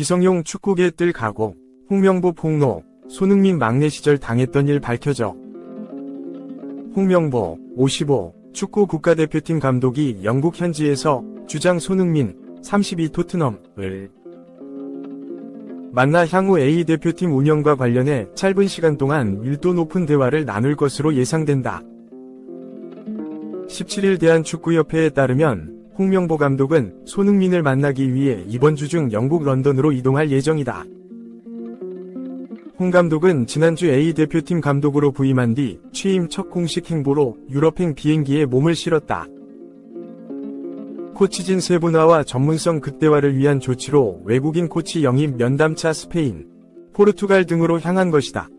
기성용 축구계 뜰 각오, 홍명보 폭로, 손흥민 막내 시절 당했던 일 밝혀져. 홍명보, 55, 축구 국가대표팀 감독이 영국 현지에서 주장 손흥민, 32 토트넘을 만나 향후 A대표팀 운영과 관련해 짧은 시간 동안 밀도 높은 대화를 나눌 것으로 예상된다. 17일 대한축구협회에 따르면 홍명보 감독은 손흥민을 만나기 위해 이번 주 중 영국 런던으로 이동할 예정이다. 홍 감독은 지난주 A대표팀 감독으로 부임한 뒤 취임 첫 공식 행보로 유럽행 비행기에 몸을 실었다. 코치진 세분화와 전문성 극대화를 위한 조치로 외국인 코치 영입 면담차 스페인, 포르투갈 등으로 향한 것이다.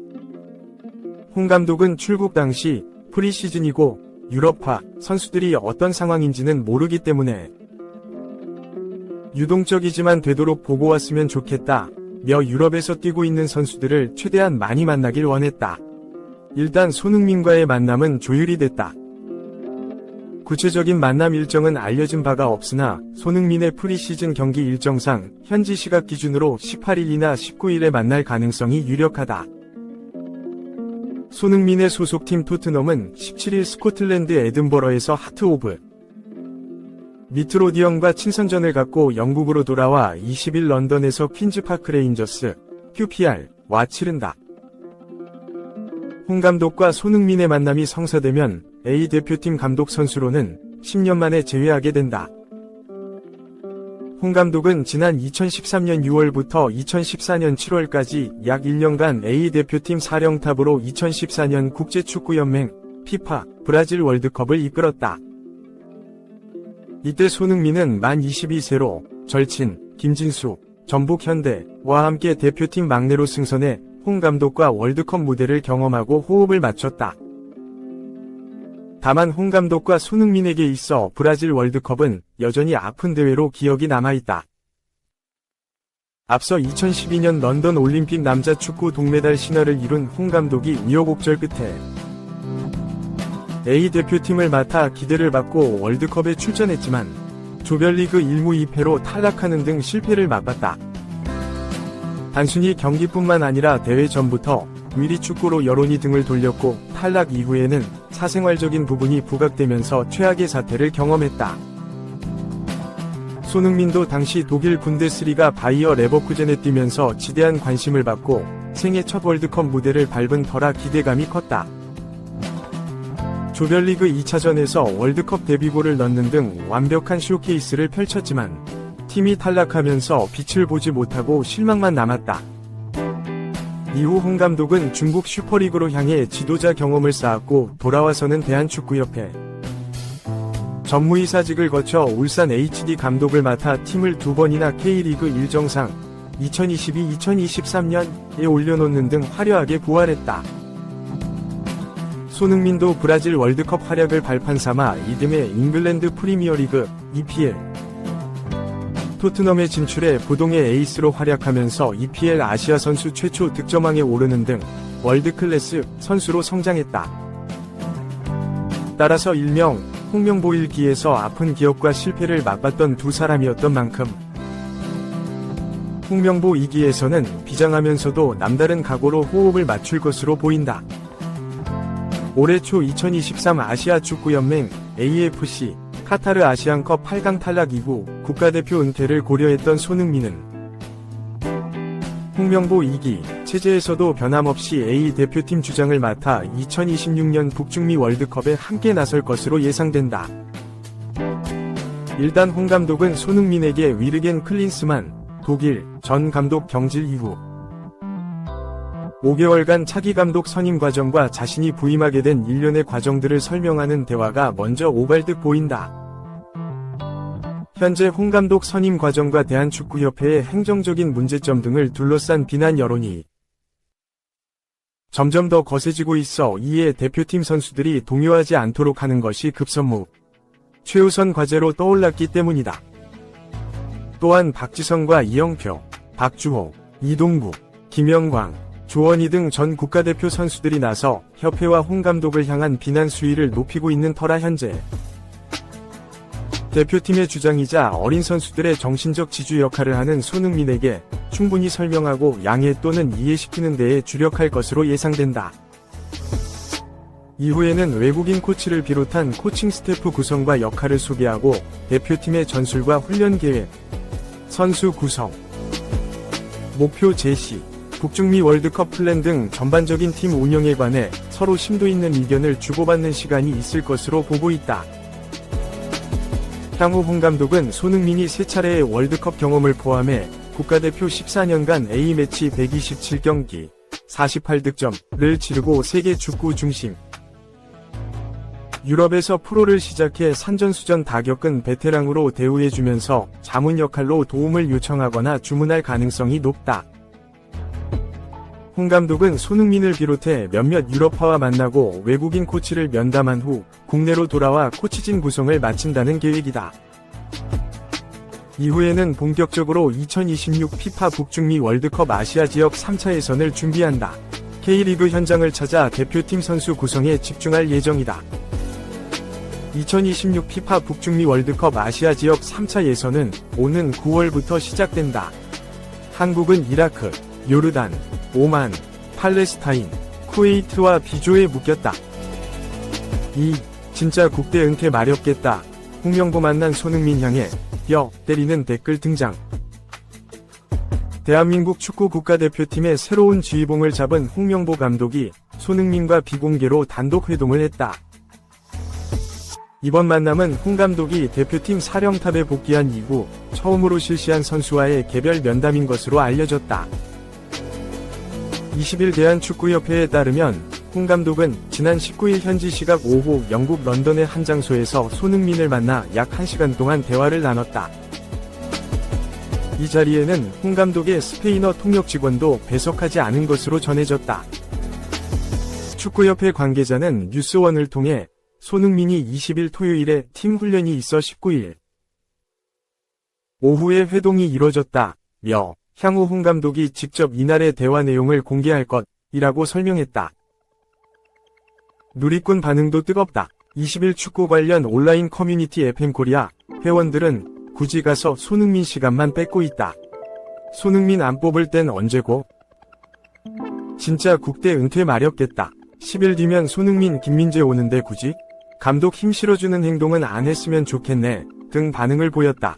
홍 감독은 출국 당시 프리시즌이고 유럽파 선수들이 어떤 상황인지는 모르기 때문에 유동적이지만 되도록 보고 왔으면 좋겠다. 며 유럽에서 뛰고 있는 선수들을 최대한 많이 만나길 원했다. 일단 손흥민과의 만남은 조율이 됐다. 구체적인 만남 일정은 알려진 바가 없으나 손흥민의 프리시즌 경기 일정상 현지 시각 기준으로 18일이나 19일에 만날 가능성이 유력하다. 손흥민의 소속팀 토트넘은 17일 스코틀랜드 에든버러에서 하트 오브 미트로디언과 친선전을 갖고 영국으로 돌아와 20일 런던에서 퀸즈파크 레인저스, QPR와 치른다. 홍 감독과 손흥민의 만남이 성사되면 A대표팀 감독 선수로는 10년 만에 재회하게 된다. 홍 감독은 지난 2013년 6월부터 2014년 7월까지 약 1년간 A대표팀 사령탑으로 2014년 국제축구연맹 FIFA 브라질 월드컵을 이끌었다. 이때 손흥민은 만 22세로 절친, 김진수, 전북현대와 함께 대표팀 막내로 승선해 홍 감독과 월드컵 무대를 경험하고 호흡을 맞췄다. 다만 홍 감독과 손흥민에게 있어 브라질 월드컵은 여전히 아픈 대회로 기억이 남아있다. 앞서 2012년 런던 올림픽 남자 축구 동메달 신화를 이룬 홍 감독이 우여곡절 끝에 A대표팀을 맡아 기대를 받고 월드컵에 출전했지만 조별리그 1무 2패로 탈락하는 등 실패를 맛봤다. 단순히 경기뿐만 아니라 대회 전부터 위리축구로 여론이 등을 돌렸고 탈락 이후에는 사생활적인 부분이 부각되면서 최악의 사태를 경험했다. 손흥민도 당시 독일 분데스리가 바이어 레버쿠젠에 뛰면서 지대한 관심을 받고 생애 첫 월드컵 무대를 밟은 터라 기대감이 컸다. 조별리그 2차전에서 월드컵 데뷔골을 넣는 등 완벽한 쇼케이스를 펼쳤지만 팀이 탈락하면서 빛을 보지 못하고 실망만 남았다. 이후 홍 감독은 중국 슈퍼리그로 향해 지도자 경험을 쌓았고 돌아와서는 대한축구협회 전무이사직을 거쳐 울산 HD 감독을 맡아 팀을 2번이나 K리그 1정상 2022-2023년에 올려놓는 등 화려하게 부활했다. 손흥민도 브라질 월드컵 활약을 발판 삼아 이듬해 잉글랜드 프리미어리그 EPL 토트넘에 진출해 부동의 에이스로 활약하면서 EPL 아시아 선수 최초 득점왕에 오르는 등 월드클래스 선수로 성장했다. 따라서 일명 홍명보 일기에서 아픈 기억과 실패를 맛봤던 두 사람이었던 만큼 홍명보 2기에서는 비장하면서도 남다른 각오로 호흡을 맞출 것으로 보인다. 올해 초 2023 아시아 축구연맹 AFC 카타르 아시안컵 8강 탈락 이후 국가대표 은퇴를 고려했던 손흥민은 홍명보 2기 체제에서도 변함없이 A대표팀 주장을 맡아 2026년 북중미 월드컵에 함께 나설 것으로 예상된다. 일단 홍 감독은 손흥민에게 위르겐 클린스만 독일 전 감독 경질 이후 5개월간 차기 감독 선임 과정과 자신이 부임하게 된 일련의 과정들을 설명하는 대화가 먼저 오갈 듯 보인다. 현재 홍 감독 선임 과정과 대한축구협회의 행정적인 문제점 등을 둘러싼 비난 여론이 점점 더 거세지고 있어 이에 대표팀 선수들이 동요하지 않도록 하는 것이 급선무, 최우선 과제로 떠올랐기 때문이다. 또한 박지성과 이영표, 박주호, 이동국, 김영광, 조원희 등 전 국가대표 선수들이 나서 협회와 홍 감독을 향한 비난 수위를 높이고 있는 터라 현재 대표팀의 주장이자 어린 선수들의 정신적 지주 역할을 하는 손흥민에게 충분히 설명하고 양해 또는 이해시키는 데에 주력할 것으로 예상된다. 이후에는 외국인 코치를 비롯한 코칭 스태프 구성과 역할을 소개하고 대표팀의 전술과 훈련 계획, 선수 구성, 목표 제시, 북중미 월드컵 플랜 등 전반적인 팀 운영에 관해 서로 심도 있는 의견을 주고받는 시간이 있을 것으로 보고 있다. 향후 홍 감독은 손흥민이 3차례의 월드컵 경험을 포함해 국가대표 14년간 A매치 127경기, 48득점을 치르고 세계 축구 중심, 유럽에서 프로를 시작해 산전수전 다 겪은 베테랑으로 대우해주면서 자문 역할로 도움을 요청하거나 주문할 가능성이 높다. 홍 감독은 손흥민을 비롯해 몇몇 유럽파와 만나고 외국인 코치를 면담한 후 국내로 돌아와 코치진 구성을 마친다는 계획이다. 이후에는 본격적으로 2026 피파 북중미 월드컵 아시아 지역 3차 예선을 준비한다. K리그 현장을 찾아 대표팀 선수 구성에 집중할 예정이다. 2026 피파 북중미 월드컵 아시아 지역 3차 예선은 오는 9월부터 시작된다. 한국은 이라크, 요르단, 오만, 팔레스타인, 쿠웨이트와 B조에 묶였다. 진짜 국대 은퇴 마렵겠다. 홍명보 만난 손흥민 향해 뼈 때리는 댓글 등장. 대한민국 축구 국가대표팀의 새로운 지휘봉을 잡은 홍명보 감독이 손흥민과 비공개로 단독 회동을 했다. 이번 만남은 홍 감독이 대표팀 사령탑에 복귀한 이후 처음으로 실시한 선수와의 개별 면담인 것으로 알려졌다. 20일 대한축구협회에 따르면 홍 감독은 지난 19일 현지 시각 오후 영국 런던의 한 장소에서 손흥민을 만나 약 1시간 동안 대화를 나눴다. 이 자리에는 홍 감독의 스페인어 통역 직원도 배석하지 않은 것으로 전해졌다. 축구협회 관계자는 뉴스원을 통해 손흥민이 20일 토요일에 팀 훈련이 있어 19일 오후에 회동이 이뤄졌다며 향후 홍 감독이 직접 이날의 대화 내용을 공개할 것이라고 설명했다. 누리꾼 반응도 뜨겁다. 20일 축구 관련 온라인 커뮤니티 FM코리아 회원들은 굳이 가서 손흥민 시간만 뺏고 있다. 손흥민 안 뽑을 땐 언제고? 진짜 국대 은퇴 마렵겠다. 10일 뒤면 손흥민 김민재 오는데 굳이? 감독 힘 실어주는 행동은 안 했으면 좋겠네 등 반응을 보였다.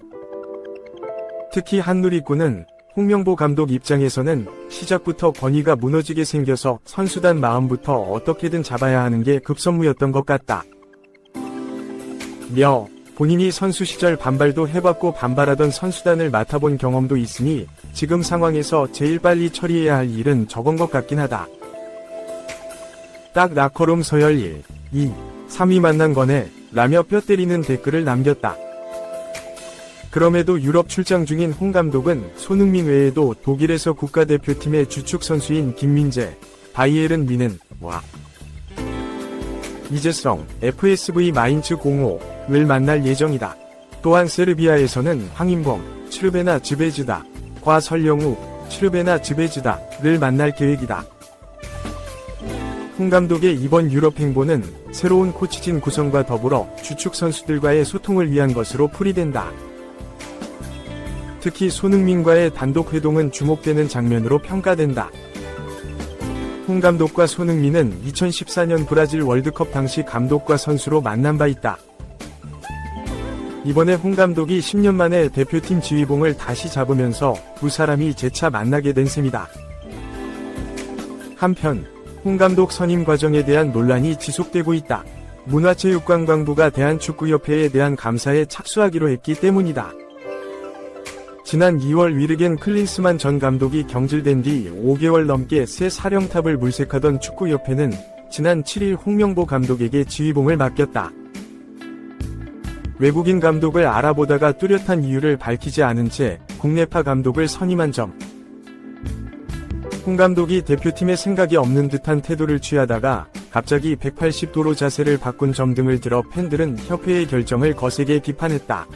특히 한 누리꾼은 홍명보 감독 입장에서는 시작부터 권위가 무너지게 생겨서 선수단 마음부터 어떻게든 잡아야 하는 게 급선무였던 것 같다. 본인이 선수 시절 반발도 해봤고 반발하던 선수단을 맡아본 경험도 있으니 지금 상황에서 제일 빨리 처리해야 할 일은 저건 것 같긴 하다. 딱 라커룸 서열 1, 2, 3위 만난 거네 라며 뼈 때리는 댓글을 남겼다. 그럼에도 유럽 출장 중인 홍 감독은 손흥민 외에도 독일에서 국가대표팀의 주축 선수인 김민재, 바이에른 미넨, 이재성, FSV 마인츠 05를 만날 예정이다. 또한 세르비아에서는 황인범, 츠르베나 즈베즈다, 과 설영우, 츠르베나 즈베즈다를 만날 계획이다. 홍 감독의 이번 유럽 행보는 새로운 코치진 구성과 더불어 주축 선수들과의 소통을 위한 것으로 풀이된다. 특히 손흥민과의 단독 회동은 주목되는 장면으로 평가된다. 홍 감독과 손흥민은 2014년 브라질 월드컵 당시 감독과 선수로 만난 바 있다. 이번에 홍 감독이 10년 만에 대표팀 지휘봉을 다시 잡으면서 두 사람이 재차 만나게 된 셈이다. 한편 홍 감독 선임 과정에 대한 논란이 지속되고 있다. 문화체육관광부가 대한축구협회에 대한 감사에 착수하기로 했기 때문이다. 지난 2월 위르겐 클린스만 전 감독이 경질된 뒤 5개월 넘게 새 사령탑을 물색하던 축구협회는 지난 7일 홍명보 감독에게 지휘봉을 맡겼다. 외국인 감독을 알아보다가 뚜렷한 이유를 밝히지 않은 채 국내파 감독을 선임한 점. 홍 감독이 대표팀의 생각이 없는 듯한 태도를 취하다가 갑자기 180도로 자세를 바꾼 점 등을 들어 팬들은 협회의 결정을 거세게 비판했다.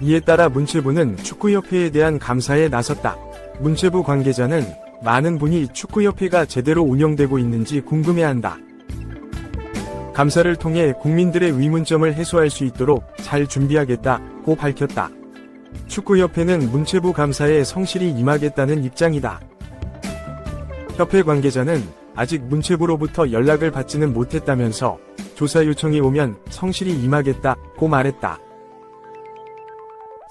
이에 따라 문체부는 축구협회에 대한 감사에 나섰다. 문체부 관계자는 많은 분이 축구협회가 제대로 운영되고 있는지 궁금해한다. 감사를 통해 국민들의 의문점을 해소할 수 있도록 잘 준비하겠다고 밝혔다. 축구협회는 문체부 감사에 성실히 임하겠다는 입장이다. 협회 관계자는 아직 문체부로부터 연락을 받지는 못했다면서 조사 요청이 오면 성실히 임하겠다고 말했다.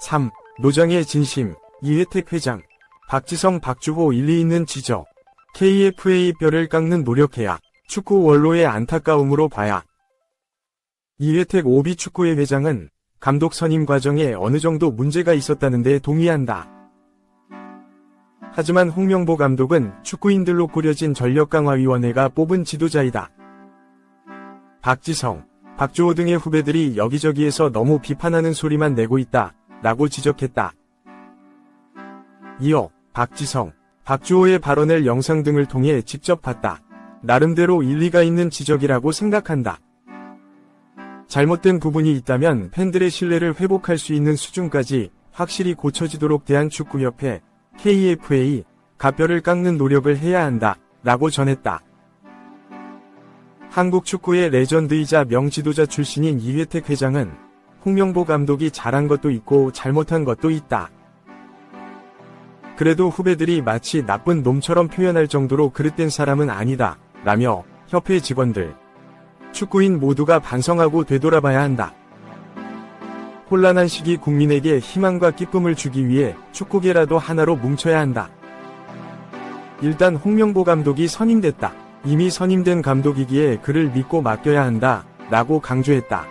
3. 노장의 진심, 이회택 회장, 박지성 박주호 일리 있는 지적. KFA 뼈를 깎는 노력해야 축구 원로의 안타까움으로 봐야. 이회택 오비축구회 회장은 감독 선임 과정에 어느 정도 문제가 있었다는 데 동의한다. 하지만 홍명보 감독은 축구인들로 꾸려진 전력강화위원회가 뽑은 지도자이다. 박지성, 박주호 등의 후배들이 여기저기에서 너무 비판하는 소리만 내고 있다 라고 지적했다. 이어 박지성, 박주호의 발언을 영상 등을 통해 직접 봤다. 나름대로 일리가 있는 지적이라고 생각한다. 잘못된 부분이 있다면 팬들의 신뢰를 회복할 수 있는 수준까지 확실히 고쳐지도록 대한축구협회, KFA, 뼈를 깎는 노력을 해야 한다 라고 전했다. 한국 축구의 레전드이자 명지도자 출신인 이회택 회장은 홍명보 감독이 잘한 것도 있고 잘못한 것도 있다. 그래도 후배들이 마치 나쁜 놈처럼 표현할 정도로 그릇된 사람은 아니다 라며 협회 직원들, 축구인 모두가 반성하고 되돌아봐야 한다. 혼란한 시기 국민에게 희망과 기쁨을 주기 위해 축구계라도 하나로 뭉쳐야 한다. 일단 홍명보 감독이 선임됐다. 이미 선임된 감독이기에 그를 믿고 맡겨야 한다 라고 강조했다.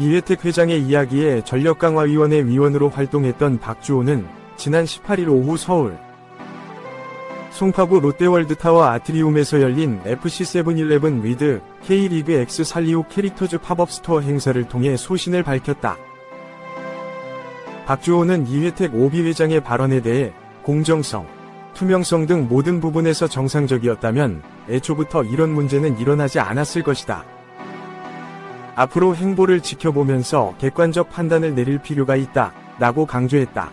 이회택 회장의 이야기에 전력강화위원회 위원으로 활동했던 박주호는 지난 18일 오후 서울 송파구 롯데월드타워 아트리움에서 열린 FC 세븐일레븐 위드 K리그 X 살리오 캐릭터즈 팝업 스토어 행사를 통해 소신을 밝혔다. 박주호는 이회택 오비 회장의 발언에 대해 공정성, 투명성 등 모든 부분에서 정상적이었다면 애초부터 이런 문제는 일어나지 않았을 것이다. 앞으로 행보를 지켜보면서 객관적 판단을 내릴 필요가 있다 라고 강조했다.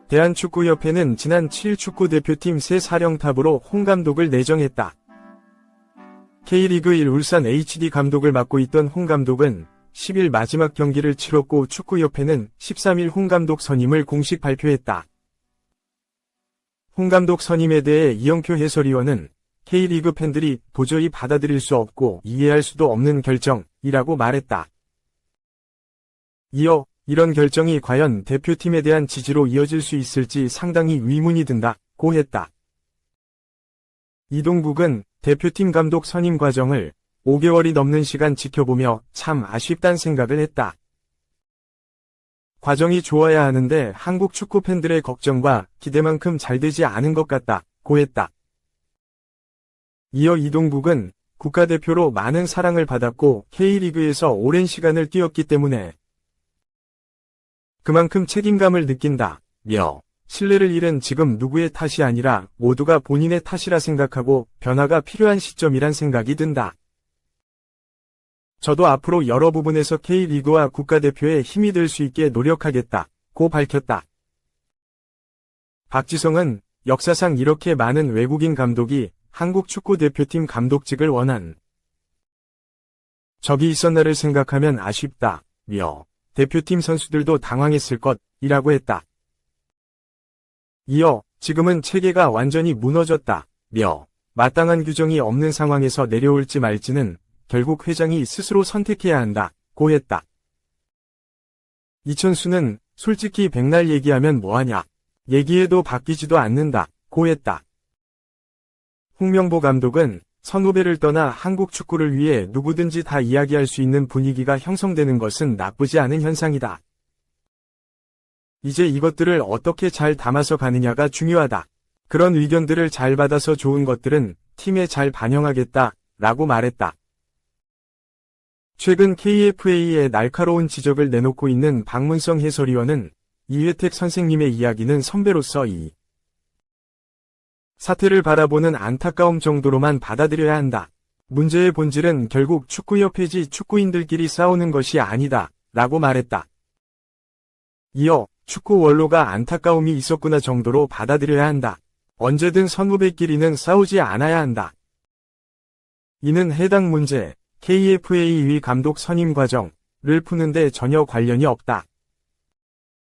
대한축구협회는 지난 7일 축구대표팀 새 사령탑으로 홍 감독을 내정했다. K리그 1 울산 HD 감독을 맡고 있던 홍 감독은 10일 마지막 경기를 치렀고 축구협회는 13일 홍 감독 선임을 공식 발표했다. 홍 감독 선임에 대해 이영표 해설위원은 K리그 팬들이 도저히 받아들일 수 없고 이해할 수도 없는 결정이라고 말했다. 이어 이런 결정이 과연 대표팀에 대한 지지로 이어질 수 있을지 상당히 의문이 든다고 했다. 이동국은 대표팀 감독 선임 과정을 5개월이 넘는 시간 지켜보며 참 아쉽단 생각을 했다. 과정이 좋아야 하는데 한국 축구 팬들의 걱정과 기대만큼 잘 되지 않은 것 같다고 했다. 이어 이동국은 국가대표로 많은 사랑을 받았고 K리그에서 오랜 시간을 뛰었기 때문에 그만큼 책임감을 느낀다며 신뢰를 잃은 지금 누구의 탓이 아니라 모두가 본인의 탓이라 생각하고 변화가 필요한 시점이란 생각이 든다. 저도 앞으로 여러 부분에서 K리그와 국가대표에 힘이 될 수 있게 노력하겠다고 밝혔다. 박지성은 역사상 이렇게 많은 외국인 감독이 한국 축구대표팀 감독직을 원한 적이 있었나를 생각하면 아쉽다며 대표팀 선수들도 당황했을 것이라고 했다. 이어 지금은 체계가 완전히 무너졌다며 마땅한 규정이 없는 상황에서 내려올지 말지는 결국 회장이 스스로 선택해야 한다고 했다. 이천수는 솔직히 백날 얘기하면 뭐하냐. 얘기해도 바뀌지도 않는다고 했다. 홍명보 감독은 선후배를 떠나 한국 축구를 위해 누구든지 다 이야기할 수 있는 분위기가 형성되는 것은 나쁘지 않은 현상이다. 이제 이것들을 어떻게 잘 담아서 가느냐가 중요하다. 그런 의견들을 잘 받아서 좋은 것들은 팀에 잘 반영하겠다 라고 말했다. 최근 KFA의 날카로운 지적을 내놓고 있는 박문성 해설위원은 이회택 선생님의 이야기는 선배로서 이 사태를 바라보는 안타까움 정도로만 받아들여야 한다. 문제의 본질은 결국 축구협회지 축구인들끼리 싸우는 것이 아니다 라고 말했다. 이어 축구 원로가 안타까움이 있었구나 정도로 받아들여야 한다. 언제든 선후배끼리는 싸우지 않아야 한다. 이는 해당 문제 KFA 위 감독 선임 과정을 푸는데 전혀 관련이 없다.